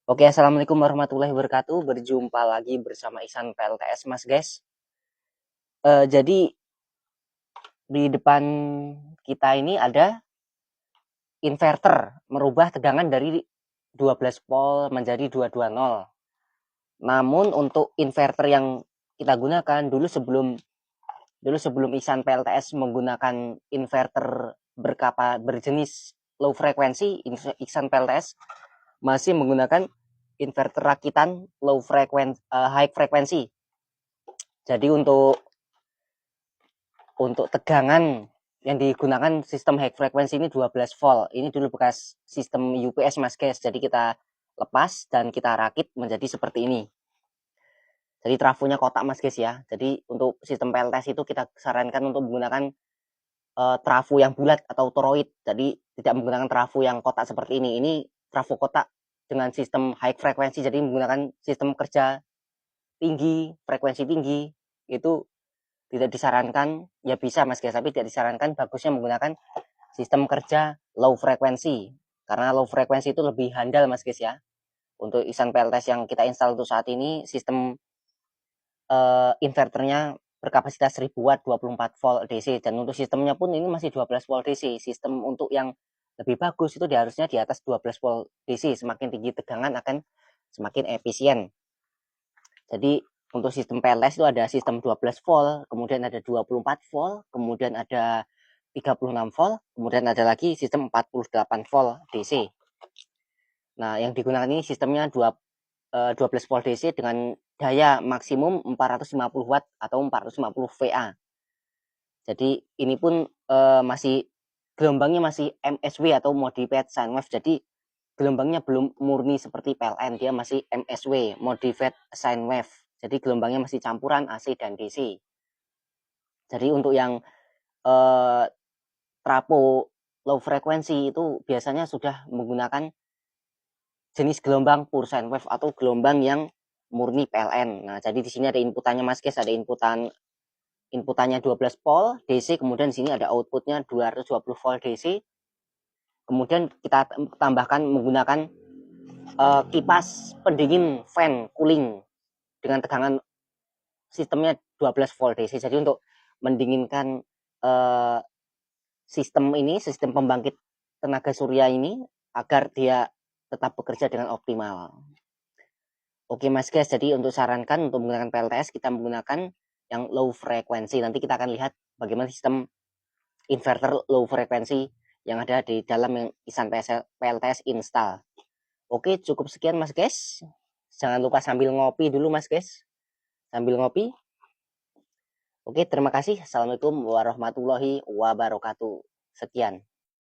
Oke, assalamualaikum warahmatullahi wabarakatuh. Berjumpa lagi bersama Ihsan PLTS, Mas guys. Jadi di depan kita ini ada inverter merubah tegangan dari 12 volt menjadi 220. Namun untuk inverter yang kita gunakan dulu sebelum Ihsan PLTS menggunakan inverter berjenis low frekuensi, Ihsan PLTS masih menggunakan inverter rakitan high frekuensi. Jadi untuk tegangan yang digunakan sistem high frekuensi ini 12 volt. Ini dulu bekas sistem UPS Mas guys. Jadi kita lepas dan kita rakit menjadi seperti ini. Jadi trafonya kotak Mas guys ya. Jadi untuk sistem PLTS itu kita sarankan untuk menggunakan trafo yang bulat atau toroid. Jadi tidak menggunakan trafo yang kotak seperti ini. Ini trafo kotak dengan sistem high frekuensi. Jadi menggunakan sistem kerja tinggi, frekuensi tinggi. Itu tidak disarankan, ya bisa Mas guys, tapi tidak disarankan, bagusnya menggunakan sistem kerja low frekuensi, karena low frekuensi itu lebih handal Mas guys ya. Untuk Ihsan PLTS yang kita install untuk saat ini, sistem inverternya berkapasitas 1000 watt 24 volt DC, dan untuk sistemnya pun ini masih 12 volt DC. Sistem untuk yang lebih bagus itu harusnya di atas 12 volt DC. Semakin tinggi tegangan akan semakin efisien. Jadi untuk sistem PLTS itu ada sistem 12 volt, kemudian ada 24 volt, kemudian ada 36 volt, kemudian ada lagi sistem 48 volt DC. Nah, yang digunakan ini sistemnya 12 volt DC dengan daya maksimum 450 watt atau 450 VA. Jadi ini pun masih gelombangnya masih MSW atau Modified Sine Wave. Jadi gelombangnya belum murni seperti PLN, dia masih MSW, Modified Sine Wave. Jadi gelombangnya masih campuran AC dan DC. Jadi untuk yang trapo low frekuensi itu biasanya sudah menggunakan jenis gelombang pure sine wave atau gelombang yang murni PLN. Nah, jadi di sini ada inputannya Mas guys, ada inputannya 12 volt DC, kemudian di sini ada outputnya 220 volt DC. Kemudian kita tambahkan menggunakan kipas pendingin fan cooling dengan tegangan sistemnya 12 volt DC. Jadi untuk mendinginkan sistem pembangkit tenaga surya ini agar dia tetap bekerja dengan optimal. Oke Mas guys, jadi untuk sarankan untuk menggunakan PLTS kita menggunakan yang low frekuensi. Nanti kita akan lihat bagaimana sistem inverter low frekuensi yang ada di dalam yang Ihsan PLTS install. Oke, cukup sekian Mas guys. Jangan lupa sambil ngopi dulu Mas guys. Sambil ngopi. Oke, terima kasih. Assalamualaikum warahmatullahi wabarakatuh. Sekian.